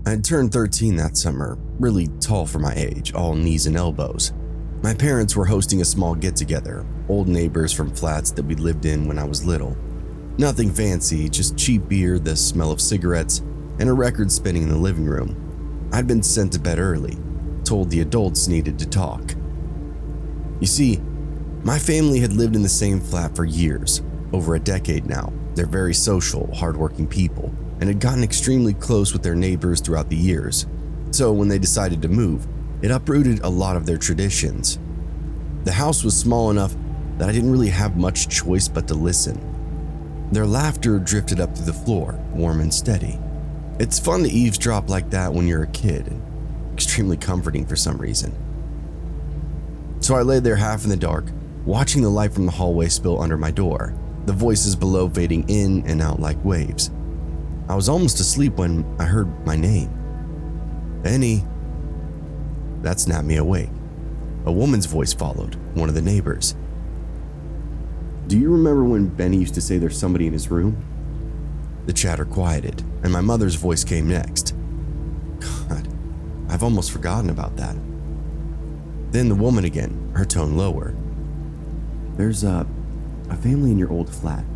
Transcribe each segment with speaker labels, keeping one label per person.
Speaker 1: I had turned 13 that summer, really tall for my age, all knees and elbows. My parents were hosting a small get-together, old neighbors from flats that we lived in when I was little. Nothing fancy, just cheap beer, the smell of cigarettes, and a record spinning in the living room. I'd been sent to bed early, told the adults needed to talk. You see, my family had lived in the same flat for years, over a decade now. They're very social, hardworking people, and had gotten extremely close with their neighbors throughout the years. So when they decided to move, it uprooted a lot of their traditions. The house was small enough that I didn't really have much choice but to listen. Their laughter drifted up through the floor, warm and steady. It's fun to eavesdrop like that when you're a kid, and extremely comforting for some reason. So I lay there half in the dark, watching the light from the hallway spill under my door, the voices below fading in and out like waves. I was almost asleep when I heard my name. Benny. That snapped me awake. A woman's voice followed, one of the neighbors. Do you remember when Benny used to say there's somebody in his room? The chatter quieted, and my mother's voice came next. God, I've almost forgotten about that. Then the woman again, her tone lower. There's a family in your old flat.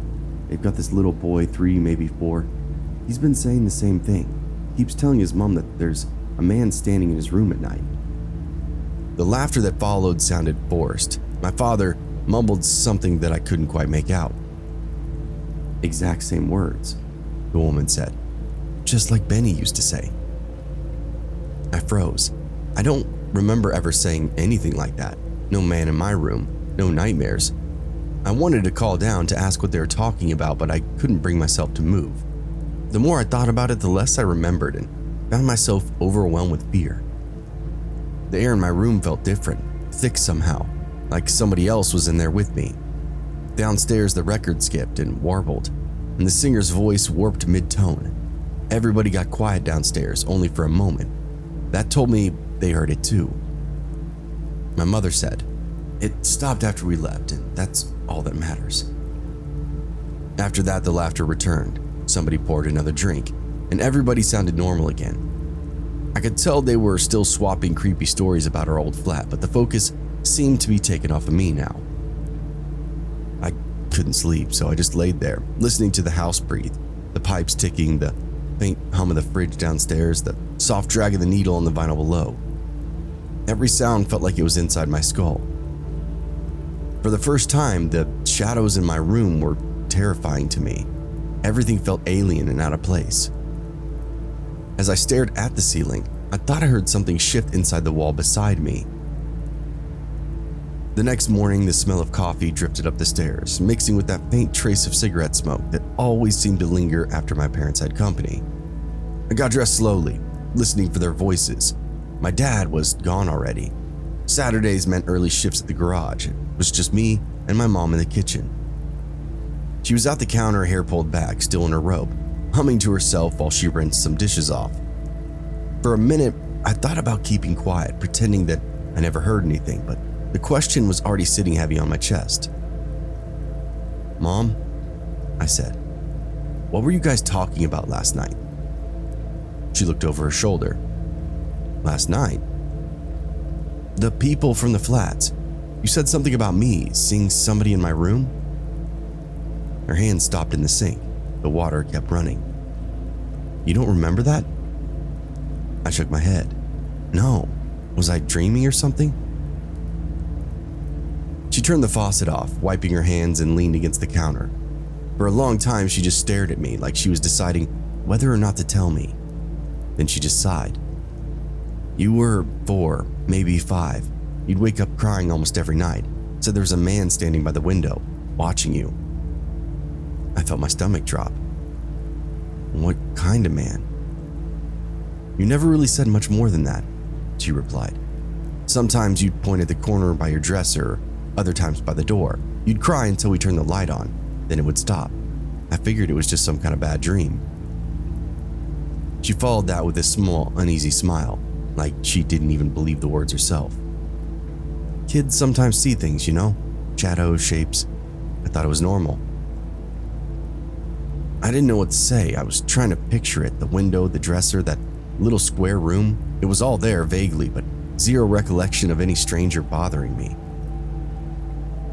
Speaker 1: They've got this little boy, 3, maybe 4. He's been saying the same thing. Keeps telling his mom that there's a man standing in his room at night. The laughter that followed sounded forced. My father mumbled something that I couldn't quite make out. Exact same words, the woman said. Just like Benny used to say. I froze. I don't remember ever saying anything like that. No man in my room, no nightmares. I wanted to call down to ask what they were talking about, but I couldn't bring myself to move. The more I thought about it, the less I remembered and found myself overwhelmed with fear. The air in my room felt different, thick somehow, like somebody else was in there with me. Downstairs, the record skipped and warbled, and the singer's voice warped mid-tone. Everybody got quiet downstairs, only for a moment. That told me they heard it too. My mother said, "It stopped after we left, and that's all that matters." After that, the laughter returned. Somebody poured another drink, and everybody sounded normal again. I could tell they were still swapping creepy stories about our old flat, but the focus seemed to be taken off of me now. I couldn't sleep, so I just laid there, listening to the house breathe, the pipes ticking, the faint hum of the fridge downstairs, the soft drag of the needle on the vinyl below. Every sound felt like it was inside my skull. For the first time, the shadows in my room were terrifying to me. Everything felt alien and out of place. As I stared at the ceiling, I thought I heard something shift inside the wall beside me. The next morning, the smell of coffee drifted up the stairs, mixing with that faint trace of cigarette smoke that always seemed to linger after my parents had company. I got dressed slowly, listening for their voices. My dad was gone already. Saturdays meant early shifts at the garage. It was just me and my mom in the kitchen. She was at the counter, hair pulled back, still in her robe, humming to herself while she rinsed some dishes off. For a minute, I thought about keeping quiet, pretending that I never heard anything, but the question was already sitting heavy on my chest. "Mom," I said, "what were you guys talking about last night?" She looked over her shoulder. "Last night? The people from the flats. You said something about me seeing somebody in my room?" Her hand stopped in the sink. The water kept running. "You don't remember that?" I shook my head. "No. Was I dreaming or something?" She turned the faucet off, wiping her hands, and leaned against the counter. For a long time, she just stared at me like she was deciding whether or not to tell me. Then she just sighed. "You were 4, maybe 5. You'd wake up crying almost every night. Said there was a man standing by the window, watching you." I felt my stomach drop. "What kind of man?" "You never really said much more than that," she replied. "Sometimes you'd point at the corner by your dresser, other times by the door. You'd cry until we turned the light on, then it would stop. I figured it was just some kind of bad dream." She followed that with a small, uneasy smile, like she didn't even believe the words herself. "Kids sometimes see things, you know? Shadows, shapes. I thought it was normal." I didn't know what to say. I was trying to picture it, the window, the dresser, that little square room. It was all there vaguely, but zero recollection of any stranger bothering me.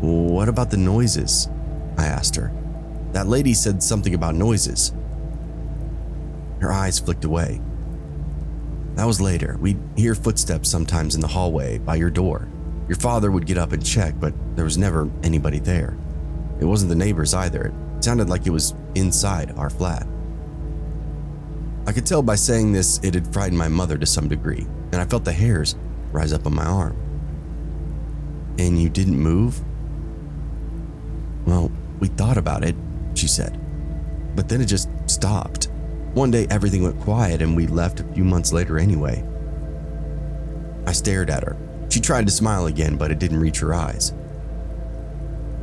Speaker 1: "What about the noises?" I asked her. "That lady said something about noises." Her eyes flicked away. "That was later. We'd hear footsteps sometimes in the hallway by your door. Your father would get up and check, but there was never anybody there. It wasn't the neighbors either. It sounded like it was inside our flat." I could tell by saying this it had frightened my mother to some degree, and I felt the hairs rise up on my arm. "And you didn't move?" "Well, we thought about it," she said, "but then it just stopped. One day everything went quiet and we left a few months later anyway." I stared at her. She tried to smile again, but it didn't reach her eyes.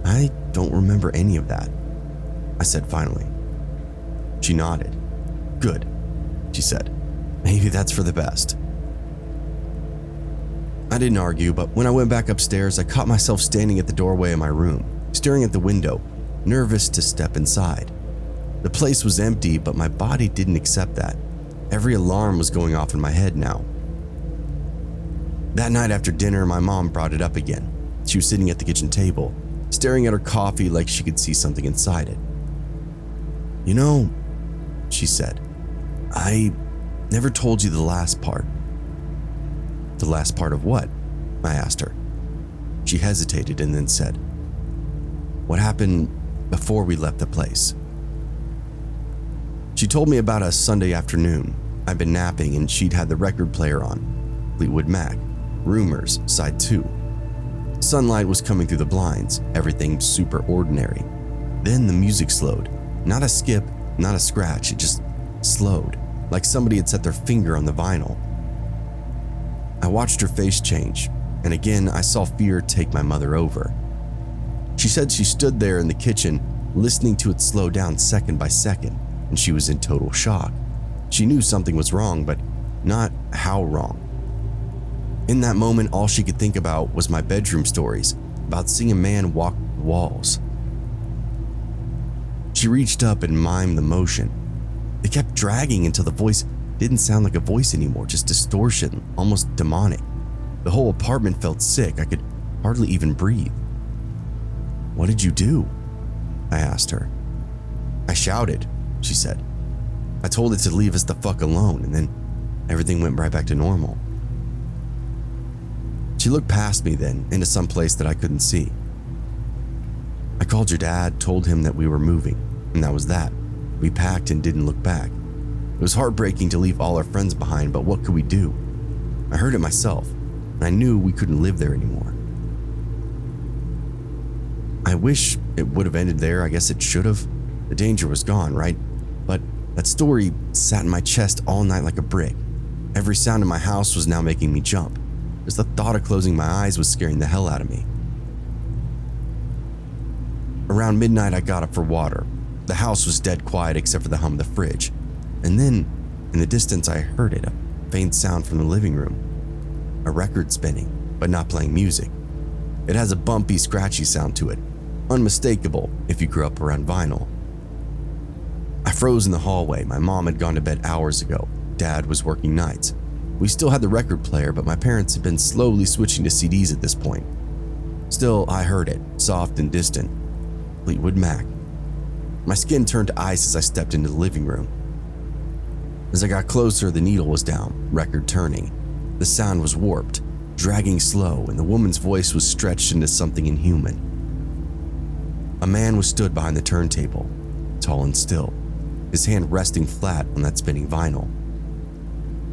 Speaker 1: "I don't remember any of that," I said finally. She nodded. "Good," she said. "Maybe that's for the best." I didn't argue, but when I went back upstairs, I caught myself standing at the doorway of my room, staring at the window, nervous to step inside. The place was empty, but my body didn't accept that. Every alarm was going off in my head now. That night after dinner, my mom brought it up again. She was sitting at the kitchen table, staring at her coffee like she could see something inside it. "You know," she said, "I never told you the last part." "The last part of what?" I asked her. She hesitated and then said, "What happened before we left the place?" She told me about a Sunday afternoon. I'd been napping and she'd had the record player on, Fleetwood Mac, Rumors, Side 2. Sunlight was coming through the blinds, everything super ordinary. Then the music slowed. Not a skip, not a scratch, it just slowed, like somebody had set their finger on the vinyl. I watched her face change, and again I saw fear take my mother over. She said she stood there in the kitchen, listening to it slow down second by second, and she was in total shock. She knew something was wrong, but not how wrong. In that moment, all she could think about was my bedroom stories about seeing a man walk the walls. She reached up and mimed the motion. It kept dragging until the voice didn't sound like a voice anymore, just distortion, almost demonic. The whole apartment felt sick. I could hardly even breathe. "What did you do?" I asked her. "I shouted," she said. "I told it to leave us the fuck alone, and then everything went right back to normal." She looked past me then, into some place that I couldn't see. "I called your dad, told him that we were moving, and that was that. We packed and didn't look back. It was heartbreaking to leave all our friends behind, but what could we do? I heard it myself, and I knew we couldn't live there anymore." I wish it would have ended there. I guess it should have. The danger was gone, right? But that story sat in my chest all night like a brick. Every sound in my house was now making me jump. Just the thought of closing my eyes was scaring the hell out of me. Around midnight, I got up for water. The house was dead quiet except for the hum of the fridge. And then, in the distance, I heard it, a faint sound from the living room. A record spinning, but not playing music. It has a bumpy, scratchy sound to it, unmistakable if you grew up around vinyl. I froze in the hallway. My mom had gone to bed hours ago. Dad was working nights. We still had the record player, but my parents had been slowly switching to CDs at this point. Still, I heard it, soft and distant. Fleetwood Mac. My skin turned to ice as I stepped into the living room. As I got closer, the needle was down, record turning. The sound was warped, dragging slow, and the woman's voice was stretched into something inhuman. A man was stood behind the turntable, tall and still, his hand resting flat on that spinning vinyl.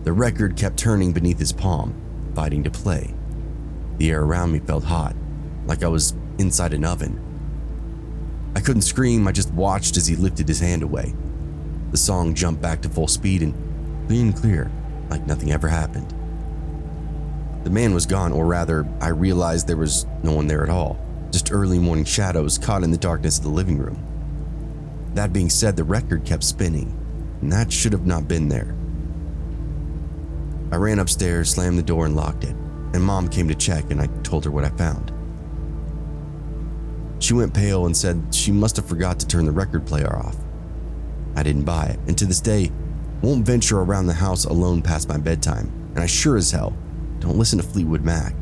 Speaker 1: The record kept turning beneath his palm, fighting to play. The air around me felt hot, like I was inside an oven. I couldn't scream, I just watched as he lifted his hand away. The song jumped back to full speed and clear, like nothing ever happened. The man was gone, or rather, I realized there was no one there at all, just early morning shadows caught in the darkness of the living room. That being said, the record kept spinning, and that should have not been there. I ran upstairs, slammed the door, and locked it, and Mom came to check, and I told her what I found. She went pale and said she must have forgot to turn the record player off. I didn't buy it, and to this day, Won't venture around the house alone past my bedtime, and I sure as hell don't listen to Fleetwood Mac.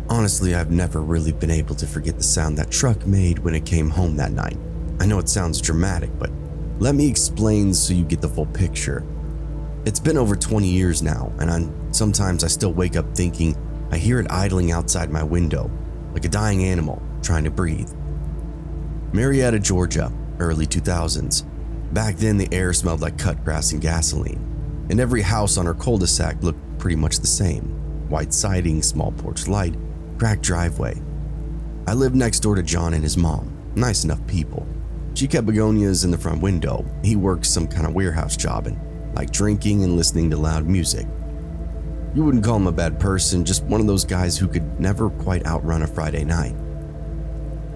Speaker 1: Honestly, I've never really been able to forget the sound that truck made when it came home that night. I know it sounds dramatic, but let me explain so you get the full picture. It's been over 20 years now, and sometimes I still wake up thinking I hear it idling outside my window, like a dying animal trying to breathe. Marietta, Georgia, early 2000s. Back then, the air smelled like cut grass and gasoline, and every house on our cul-de-sac looked pretty much the same. White siding, small porch light, cracked driveway. I lived next door to John and his mom, nice enough people. She kept begonias in the front window. He worked some kind of warehouse job and liked drinking and listening to loud music. You wouldn't call him a bad person, just one of those guys who could never quite outrun a Friday night.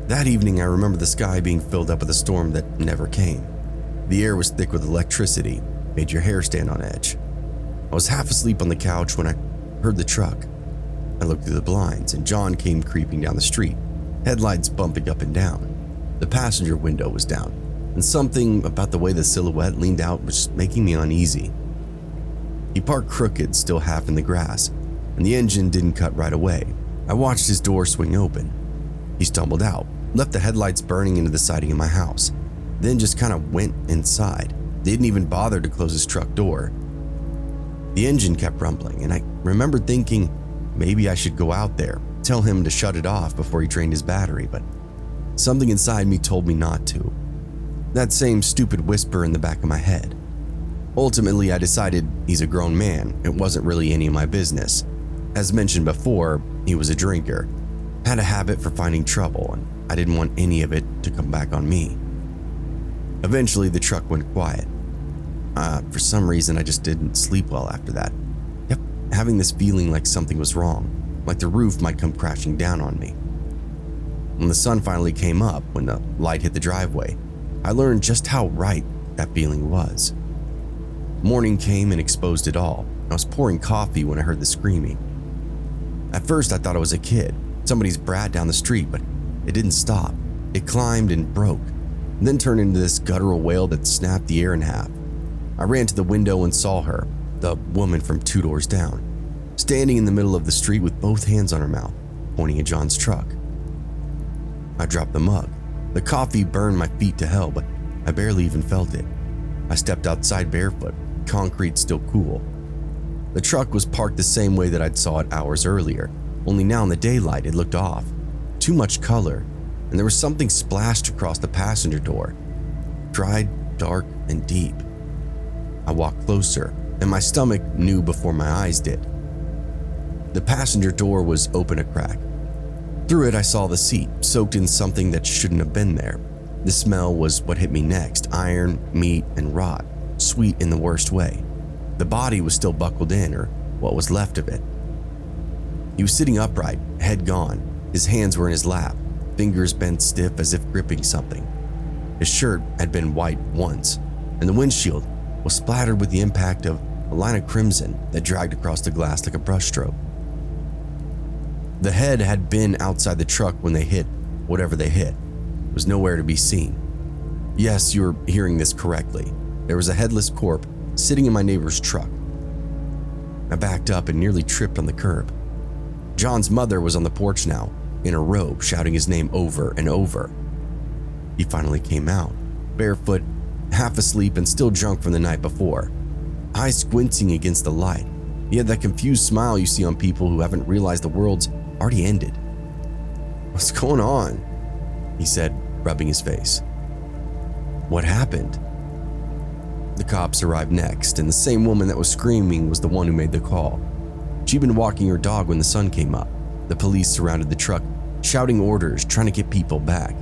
Speaker 1: That evening, I remember the sky being filled up with a storm that never came. The air was thick with electricity, made your hair stand on edge. I was half asleep on the couch when I heard the truck. I looked through the blinds and John came creeping down the street, headlights bumping up and down. The passenger window was down, and something about the way the silhouette leaned out was making me uneasy. He parked crooked, still half in the grass, and the engine didn't cut right away. I watched his door swing open. He stumbled out, left the headlights burning into the siding of my house, then just kind of went inside. Didn't even bother to close his truck door. The engine kept rumbling, and I remember thinking maybe I should go out there, tell him to shut it off before he drained his battery, but something inside me told me not to. That same stupid whisper in the back of my head. Ultimately, I decided he's a grown man. It wasn't really any of my business. As mentioned before, he was a drinker, had a habit for finding trouble, and I didn't want any of it to come back on me. Eventually, the truck went quiet. For some reason, I just didn't sleep well after that. Kept having this feeling like something was wrong, like the roof might come crashing down on me. When the sun finally came up, when the light hit the driveway, I learned just how right that feeling was. Morning came and exposed it all. I was pouring coffee when I heard the screaming. At first, I thought it was a kid, somebody's brat down the street, but it didn't stop. It climbed and broke, and then turned into this guttural wail that snapped the air in half. I ran to the window and saw her, the woman from 2 doors down, standing in the middle of the street with both hands on her mouth, pointing at John's truck. I dropped the mug. The coffee burned my feet to hell, but I barely even felt it. I stepped outside barefoot, concrete still cool. The truck was parked the same way that I'd saw it hours earlier, only now in the daylight it looked off. Too much color, and there was something splashed across the passenger door. Dried, dark, and deep. I walked closer, and my stomach knew before my eyes did. The passenger door was open a crack. Through it, I saw the seat, soaked in something that shouldn't have been there. The smell was what hit me next: iron, meat, and rot, sweet in the worst way. The body was still buckled in, or what was left of it. He was sitting upright, head gone. His hands were in his lap, fingers bent stiff as if gripping something. His shirt had been white once, and the windshield was splattered with the impact of a line of crimson that dragged across the glass like a brushstroke. The head had been outside the truck when they hit whatever they hit. It was nowhere to be seen. Yes, you're hearing this correctly. There was a headless corpse sitting in my neighbor's truck. I backed up and nearly tripped on the curb. John's mother was on the porch now, in a robe, shouting his name over and over. He finally came out, barefoot, half asleep and still drunk from the night before, eyes squinting against the light. He had that confused smile you see on people who haven't realized the world's already ended. "What's going on?" he said, rubbing his face. "What happened?" The cops arrived next, and the same woman that was screaming was the one who made the call. She'd been walking her dog when the sun came up. The police surrounded the truck, shouting orders, trying to get people back.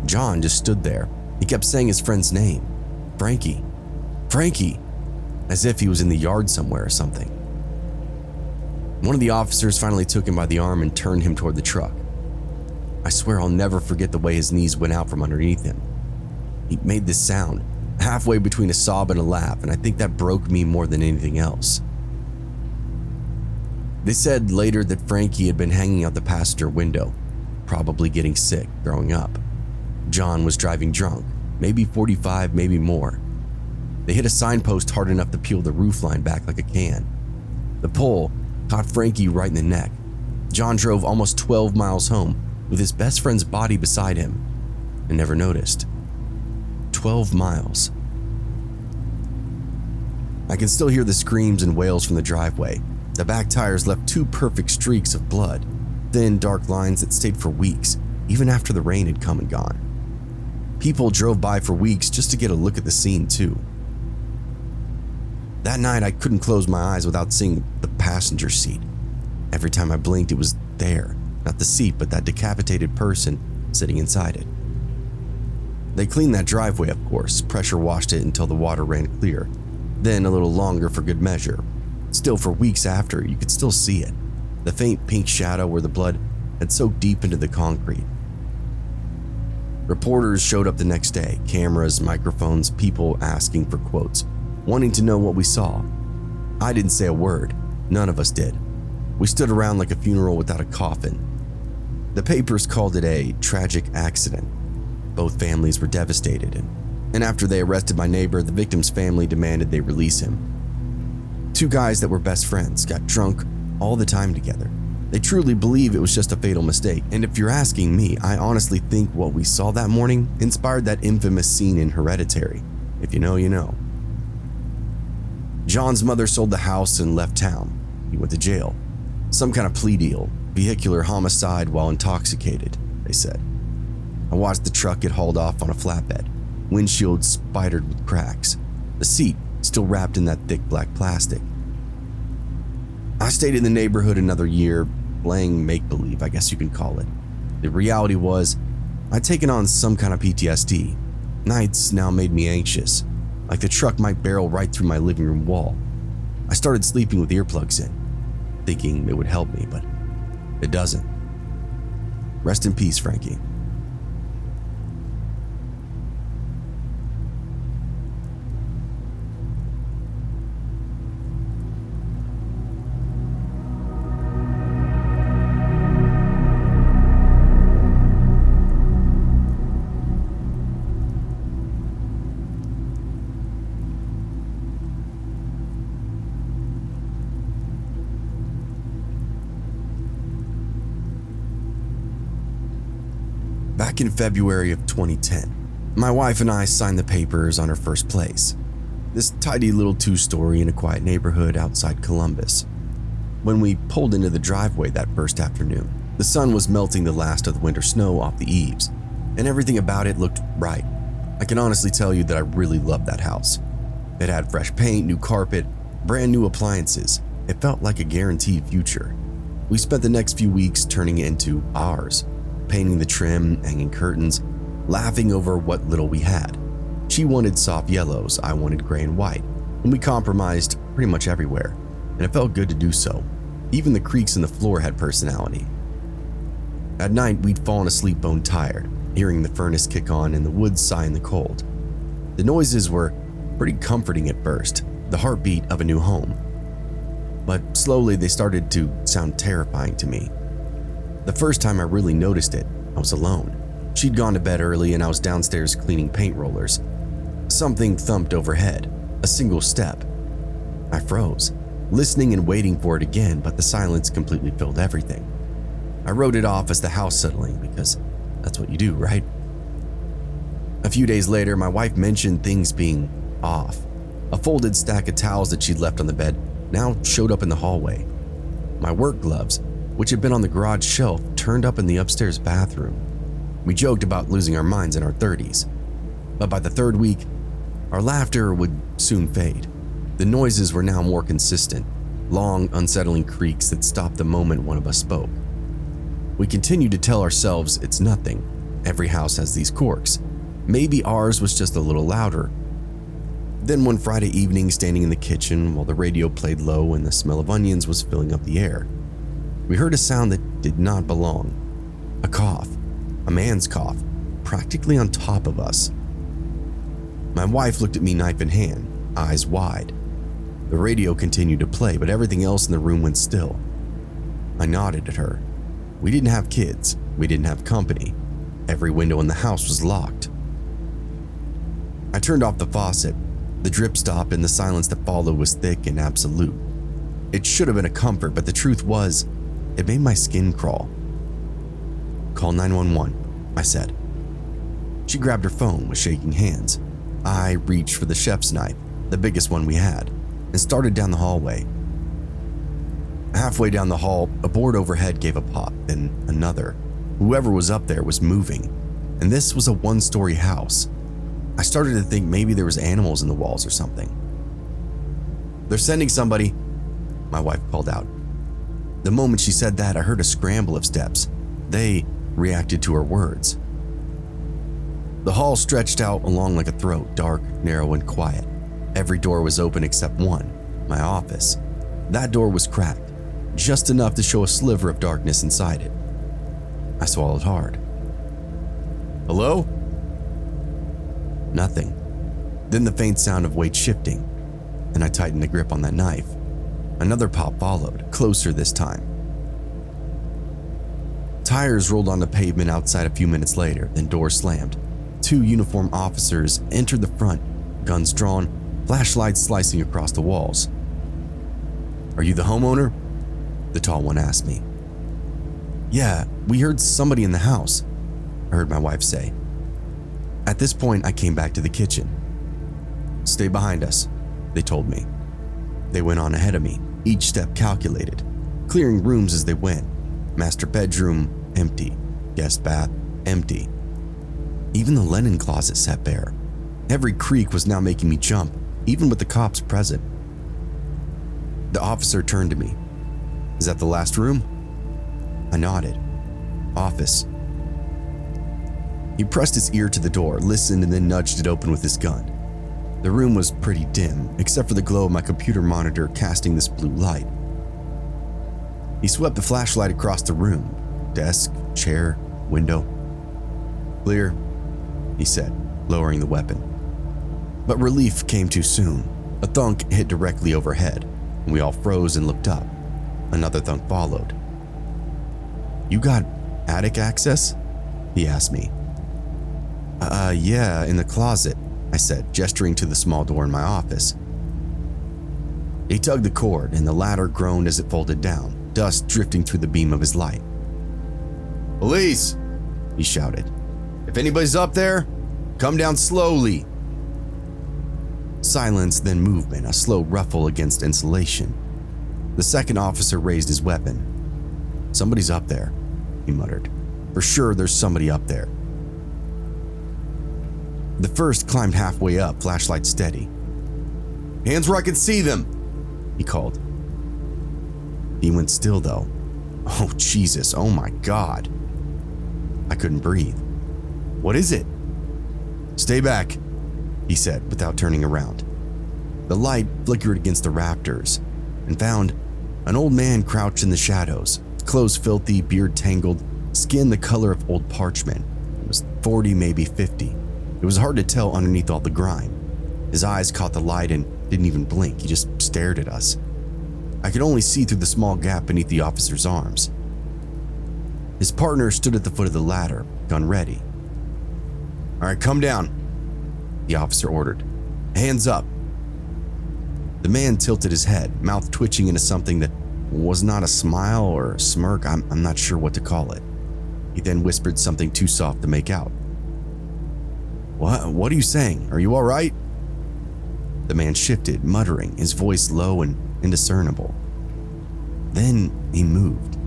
Speaker 1: John just stood there. He kept saying his friend's name, Frankie, "Frankie," as if he was in the yard somewhere or something. One of the officers finally took him by the arm and turned him toward the truck. I swear I'll never forget the way his knees went out from underneath him. He made this sound, halfway between a sob and a laugh, and I think that broke me more than anything else. They said later that Frankie had been hanging out the passenger window, probably getting sick, throwing up. John was driving drunk, maybe 45, maybe more. They hit a signpost hard enough to peel the roofline back like a can. The pole caught Frankie right in the neck. John drove almost 12 miles home with his best friend's body beside him and never noticed. 12 miles. I can still hear the screams and wails from the driveway. The back tires left 2 perfect streaks of blood, thin, dark lines that stayed for weeks, even after the rain had come and gone. People drove by for weeks just to get a look at the scene too. That night, I couldn't close my eyes without seeing the passenger seat. Every time I blinked, it was there. Not the seat, but that decapitated person sitting inside it. They cleaned that driveway, of course, pressure washed it until the water ran clear, then a little longer for good measure. Still, for weeks after, you could still see it, the faint pink shadow where the blood had soaked deep into the concrete. Reporters showed up the next day, cameras, microphones, people asking for quotes, wanting to know what we saw. I didn't say a word, none of us did. We stood around like a funeral without a coffin. The papers called it a tragic accident. Both families were devastated, and after they arrested my neighbor, the victim's family demanded they release him. 2 guys that were best friends got drunk all the time together. They truly believe it was just a fatal mistake, and if you're asking me, I honestly think what we saw that morning inspired that infamous scene in Hereditary. If you know, you know. John's mother sold the house and left town. He went to jail. Some kind of plea deal, vehicular homicide while intoxicated, they said. I watched the truck get hauled off on a flatbed, windshield spidered with cracks, the seat still wrapped in that thick black plastic. I stayed in the neighborhood another year, playing make-believe, I guess you can call it. The reality was, I'd taken on some kind of PTSD. Nights now made me anxious, like the truck might barrel right through my living room wall. I started sleeping with earplugs in, thinking it would help me, but it doesn't. Rest in peace, Frankie. Back in February of 2010, my wife and I signed the papers on her first place. This tidy little 2-story in a quiet neighborhood outside Columbus. When we pulled into the driveway that first afternoon, the sun was melting the last of the winter snow off the eaves, and everything about it looked right. I can honestly tell you that I really loved that house. It had fresh paint, new carpet, brand new appliances. It felt like a guaranteed future. We spent the next few weeks turning it into ours, painting the trim, hanging curtains, laughing over what little we had. She wanted soft yellows, I wanted gray and white, and we compromised pretty much everywhere, and it felt good to do so. Even the creaks in the floor had personality. At night, we'd fallen asleep bone tired, hearing the furnace kick on and the woods sigh in the cold. The noises were pretty comforting at first, the heartbeat of a new home. But slowly they started to sound terrifying to me. The first time I really noticed it, I was alone. She'd gone to bed early and I was downstairs cleaning paint rollers. Something thumped overhead, a single step. I froze, listening and waiting for it again, but the silence completely filled everything. I wrote it off as the house settling because that's what you do, right? A few days later, my wife mentioned things being off. A folded stack of towels that she'd left on the bed now showed up in the hallway. My work gloves, which had been on the garage shelf, turned up in the upstairs bathroom. We joked about losing our minds in our 30s. But by the 3rd week, our laughter would soon fade. The noises were now more consistent, long, unsettling creaks that stopped the moment one of us spoke. We continued to tell ourselves it's nothing. Every house has these quirks. Maybe ours was just a little louder. Then one Friday evening, standing in the kitchen while the radio played low and the smell of onions was filling up the air, we heard a sound that did not belong. A cough, a man's cough, practically on top of us. My wife looked at me knife in hand, eyes wide. The radio continued to play, but everything else in the room went still. I nodded at her. We didn't have kids. We didn't have company. Every window in the house was locked. I turned off the faucet. The drip stopped and the silence that followed was thick and absolute. It should have been a comfort, but the truth was, it made my skin crawl. "Call 911, I said. She grabbed her phone with shaking hands. I reached for the chef's knife, the biggest one we had, and started down the hallway. Halfway down the hall, a board overhead gave a pop, then another. Whoever was up there was moving, and this was a one-story house. I started to think maybe there was animals in the walls or something. "They're sending somebody," my wife called out. The moment she said that, I heard a scramble of steps. They reacted to her words. The hall stretched out along like a throat, dark, narrow, and quiet. Every door was open except one, my office. That door was cracked, just enough to show a sliver of darkness inside it. I swallowed hard. "Hello?" Nothing. Then the faint sound of weight shifting, and I tightened the grip on that knife. Another pop followed, closer this time. Tires rolled on the pavement outside a few minutes later, then doors slammed. 2 uniformed officers entered the front, guns drawn, flashlights slicing across the walls. "Are you the homeowner?" the tall one asked me. "Yeah, we heard somebody in the house," I heard my wife say. At this point, I came back to the kitchen. "Stay behind us," they told me. They went on ahead of me, each step calculated, clearing rooms as they went. Master bedroom, empty. Guest bath, empty. Even the linen closet sat bare. Every creak was now making me jump, even with the cops present. The officer turned to me. "Is that the last room?" I nodded. "Office." He pressed his ear to the door, listened, and then nudged it open with his gun. The room was pretty dim, except for the glow of my computer monitor casting this blue light. He swept the flashlight across the room. Desk, chair, window. "Clear," he said, lowering the weapon. But relief came too soon. A thunk hit directly overhead, and we all froze and looked up. Another thunk followed. "You got attic access?" he asked me. Yeah, in the closet," I said, gesturing to the small door in my office. He tugged the cord, and the ladder groaned as it folded down, dust drifting through the beam of his light. "Police!" he shouted. "If anybody's up there, come down slowly." Silence, then movement, a slow ruffle against insulation. The second officer raised his weapon. "Somebody's up there," he muttered. "For sure there's somebody up there." The first climbed halfway up, flashlight steady. "Hands where I can see them," he called. He went still though. Oh Jesus, oh my God. I couldn't breathe. "What is it?" "Stay back," he said without turning around. The light flickered against the rafters and found an old man crouched in the shadows, clothes filthy, beard tangled, skin the color of old parchment. He was 40, maybe 50. It was hard to tell underneath all the grime. His eyes caught the light and didn't even blink. He just stared at us. I could only see through the small gap beneath the officer's arms. His partner stood at the foot of the ladder, gun ready. "All right, come down," the officer ordered. "Hands up." The man tilted his head, mouth twitching into something that was not a smile or a smirk. I'm not sure what to call it. He then whispered something too soft to make out. What are you saying? Are you all right?" The man shifted, muttering, his voice low and indiscernible. Then he moved.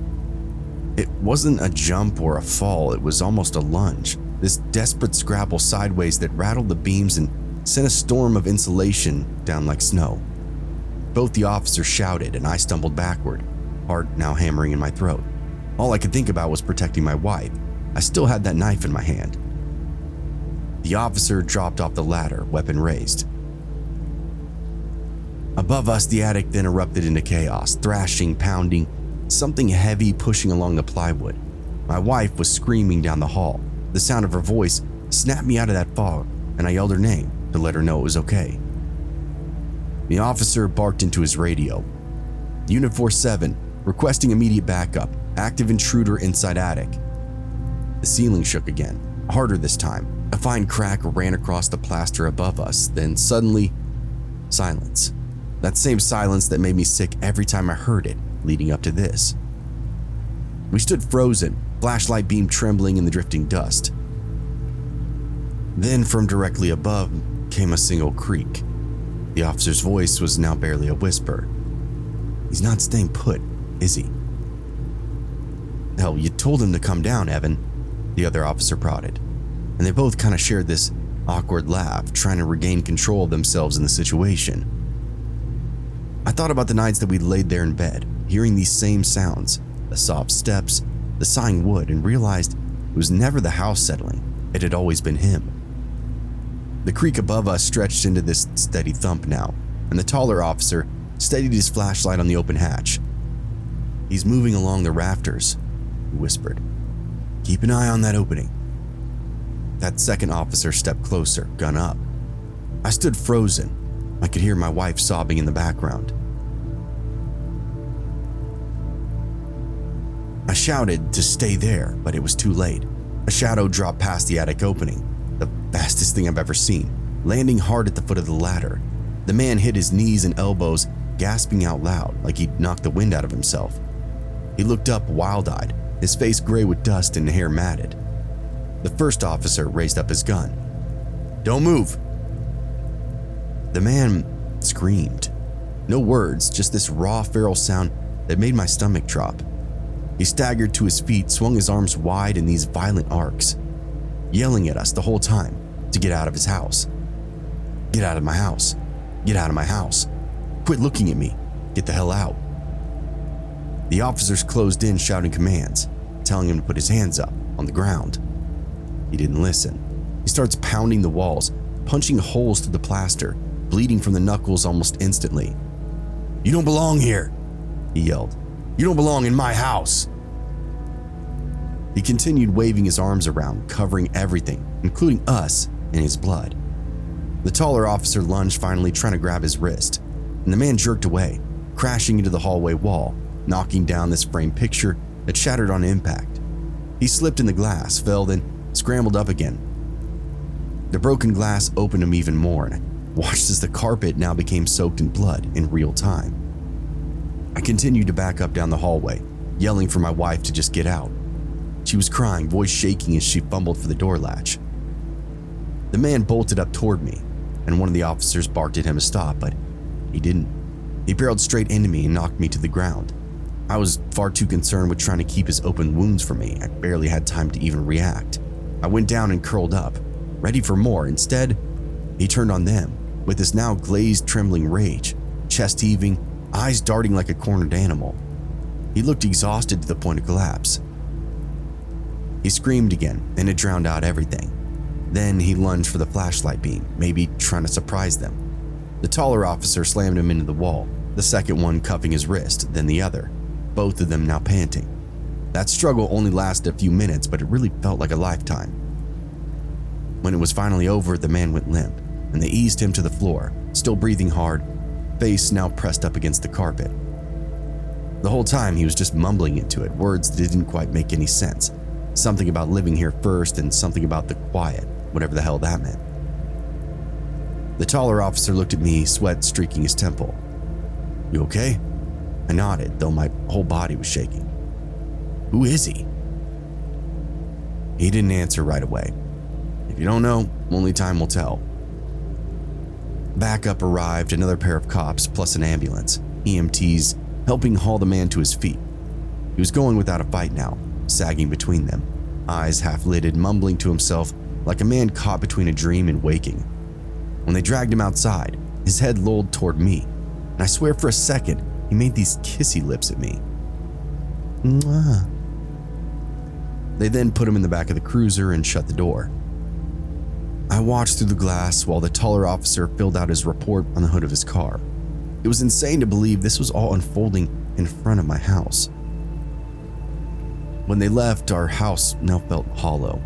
Speaker 1: It wasn't a jump or a fall, it was almost a lunge, this desperate scrabble sideways that rattled the beams and sent a storm of insulation down like snow. Both the officers shouted and I stumbled backward, heart now hammering in my throat. All I could think about was protecting my wife. I still had that knife in my hand. The officer dropped off the ladder, weapon raised. Above us, the attic then erupted into chaos, thrashing, pounding, something heavy pushing along the plywood. My wife was screaming down the hall. The sound of her voice snapped me out of that fog, and I yelled her name to let her know it was okay. The officer barked into his radio. Unit 47, requesting immediate backup, active intruder inside attic. The ceiling shook again, harder this time. A fine crack ran across the plaster above us, then suddenly, silence. That same silence that made me sick every time I heard it leading up to this. We stood frozen, flashlight beam trembling in the drifting dust. Then from directly above came a single creak. The officer's voice was now barely a whisper. "He's not staying put, is he?" "Hell, you told him to come down, Evan," the other officer prodded, and they both kind of shared this awkward laugh, trying to regain control of themselves in the situation. I thought about the nights that we laid there in bed, hearing these same sounds, the soft steps, the sighing wood, and realized it was never the house settling, it had always been him. The creak above us stretched into this steady thump now, and the taller officer steadied his flashlight on the open hatch. "He's moving along the rafters," he whispered. "Keep an eye on that opening." That second officer stepped closer, gun up. I stood frozen. I could hear my wife sobbing in the background. I shouted to stay there, but it was too late. A shadow dropped past the attic opening, the fastest thing I've ever seen, landing hard at the foot of the ladder. The man hit his knees and elbows, gasping out loud like he'd knocked the wind out of himself. He looked up wild-eyed, his face gray with dust and hair matted. The first officer raised up his gun. "Don't move!" The man screamed. No words, just this raw feral sound that made my stomach drop. He staggered to his feet, swung his arms wide in these violent arcs, yelling at us the whole time to get out of his house. "Get out of my house. Get out of my house. Quit looking at me. Get the hell out." The officers closed in, shouting commands, telling him to put his hands up on the ground. He didn't listen. He starts pounding the walls, punching holes through the plaster, bleeding from the knuckles almost instantly. "You don't belong here," he yelled. "You don't belong in my house." He continued waving his arms around, covering everything, including us, in his blood. The taller officer lunged, finally trying to grab his wrist, and the man jerked away, crashing into the hallway wall, knocking down this framed picture that shattered on impact. He slipped in the glass, fell, then scrambled up again. The broken glass opened him even more, and I watched as the carpet now became soaked in blood in real time. I continued to back up down the hallway, yelling for my wife to just get out. She was crying, voice shaking as she fumbled for the door latch. The man bolted up toward me, and one of the officers barked at him to stop, but he didn't. He barreled straight into me and knocked me to the ground. I was far too concerned with trying to keep his open wounds from me. I barely had time to even react. I went down and curled up, ready for more. Instead, he turned on them with his now glazed, trembling rage, chest heaving, eyes darting like a cornered animal. He looked exhausted to the point of collapse. He screamed again, and it drowned out everything. Then he lunged for the flashlight beam, maybe trying to surprise them. The taller officer slammed him into the wall, the second one cuffing his wrist, then the other, both of them now panting. That struggle only lasted a few minutes, but it really felt like a lifetime. When it was finally over, the man went limp, and they eased him to the floor, still breathing hard, face now pressed up against the carpet. The whole time he was just mumbling into it, words that didn't quite make any sense. Something about living here first and something about the quiet, whatever the hell that meant. The taller officer looked at me, sweat streaking his temple. "You okay?" I nodded, though my whole body was shaking. "Who is he?" He didn't answer right away. If you don't know, only time will tell. Backup arrived, another pair of cops plus an ambulance, EMTs, helping haul the man to his feet. He was going without a fight now, sagging between them, eyes half-lidded, mumbling to himself like a man caught between a dream and waking. When they dragged him outside, his head lolled toward me, and I swear for a second he made these kissy lips at me. Mwah. They then put him in the back of the cruiser and shut the door. I watched through the glass while the taller officer filled out his report on the hood of his car. It was insane to believe this was all unfolding in front of my house. When they left, our house now felt hollow.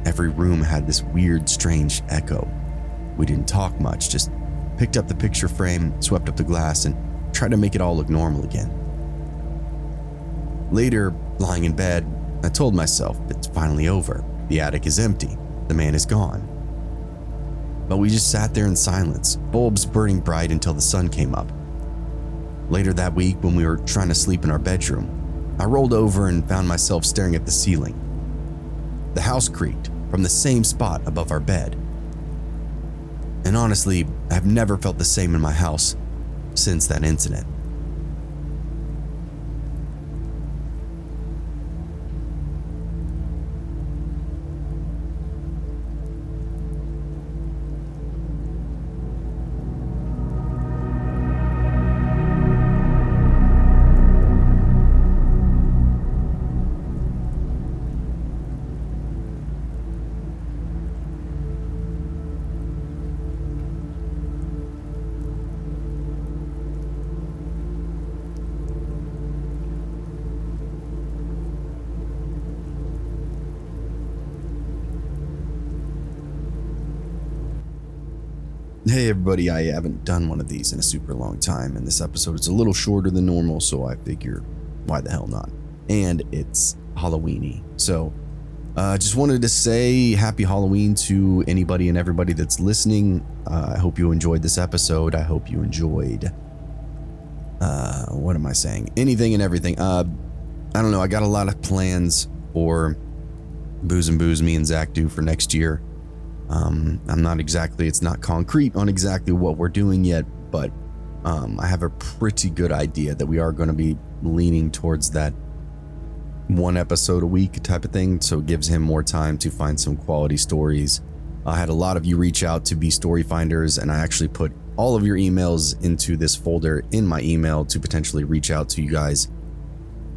Speaker 1: Every room had this weird, strange echo. We didn't talk much, just picked up the picture frame, swept up the glass, and tried to make it all look normal again. Later, lying in bed, I told myself it's finally over. The attic is empty. The man is gone. But we just sat there in silence, bulbs burning bright until the sun came up. Later that week, when we were trying to sleep in our bedroom, I rolled over and found myself staring at the ceiling. The house creaked from the same spot above our bed. And honestly, I've never felt the same in my house since that incident. Hey everybody, I haven't done one of these in a super long time, and this episode is a little shorter than normal, so I figure why the hell not? And it's Halloween-y. So just wanted to say happy Halloween to anybody and everybody that's listening. I hope you enjoyed this episode. I hope you enjoyed what am I saying? Anything and everything. I don't know, I got a lot of plans for Booze and Booze me and Zack do for next year. It's not concrete on exactly what we're doing yet, but I have a pretty good idea that we are going to be leaning towards that one episode a week type of thing, so it gives him more time to find some quality stories. I had a lot of you reach out to be story finders, and I actually put all of your emails into this folder in my email to potentially reach out to you guys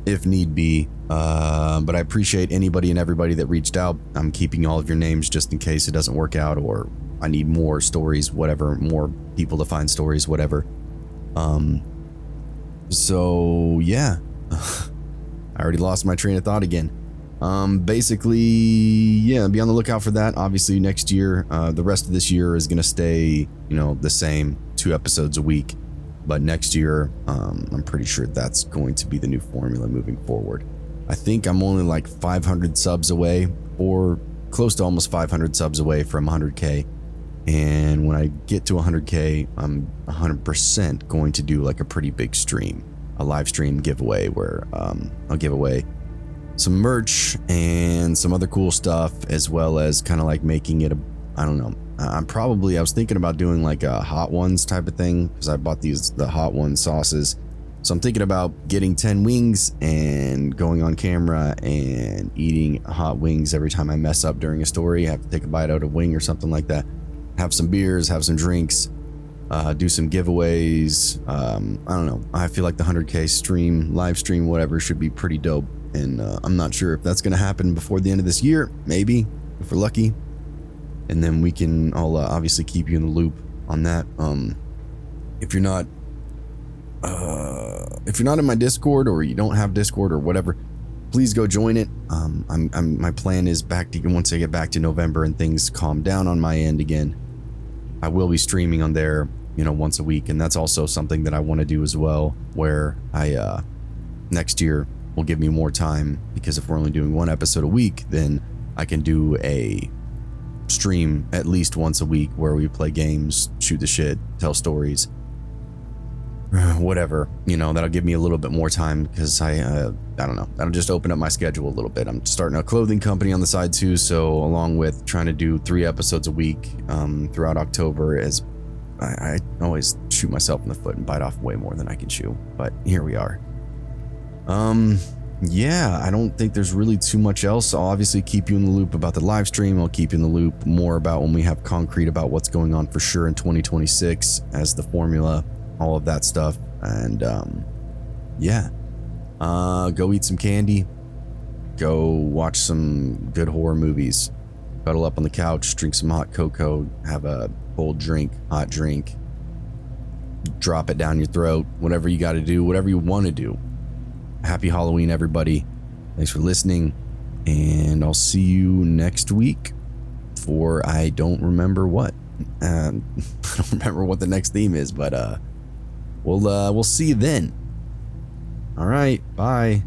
Speaker 1: if need be. But I appreciate anybody and everybody that reached out. I'm keeping all of your names just in case it doesn't work out or I need more stories, whatever, more people to find stories, whatever. So yeah, I already lost my train of thought again. Basically, yeah, be on the lookout for that. Obviously next year, the rest of this year is going to stay, the same 2 episodes a week. But next year, I'm pretty sure that's going to be the new formula moving forward. I think I'm only like 500 subs away, or close to almost 500 subs away from 100K. And when I get to 100K, I'm 100% going to do like a pretty big stream, a live stream giveaway where I'll give away some merch and some other cool stuff, as well as kind of like making it I was thinking about doing like a Hot Ones type of thing, because I bought the Hot Ones sauces. So I'm thinking about getting 10 wings and going on camera and eating hot wings every time I mess up during a story. I have to take a bite out of a wing or something like that. Have some beers, have some drinks, do some giveaways. I don't know. I feel like the 100K stream, live stream, whatever, should be pretty dope. And I'm not sure if that's going to happen before the end of this year. Maybe, if we're lucky. And then I'll obviously keep you in the loop on that. If you're not in my Discord, or you don't have Discord or whatever, please go join it. My plan is once I get back to November and things calm down on my end again, I will be streaming on there, once a week. And that's also something that I want to do as well, where I next year will give me more time, because if we're only doing 1 episode a week, then I can do a stream at least once a week where we play games, shoot the shit, tell stories, whatever. That'll give me a little bit more time, because I don't know, that'll just open up my schedule a little bit. I'm starting a clothing company on the side too, so along with trying to do 3 episodes a week throughout October, as I always shoot myself in the foot and bite off way more than I can chew, but here we are. Yeah, I don't think there's really too much else. I'll obviously keep you in the loop about the live stream. I'll keep you in the loop more about when we have concrete about what's going on for sure in 2026 as the formula, all of that stuff. And yeah, go eat some candy, go watch some good horror movies, cuddle up on the couch, drink some hot cocoa, have a cold drink, hot drink, drop it down your throat, whatever you got to do, whatever you want to do. Happy Halloween, everybody. Thanks for listening, and I'll see you next week for I don't remember what. I don't remember what the next theme is, but we'll see you then. All right, bye.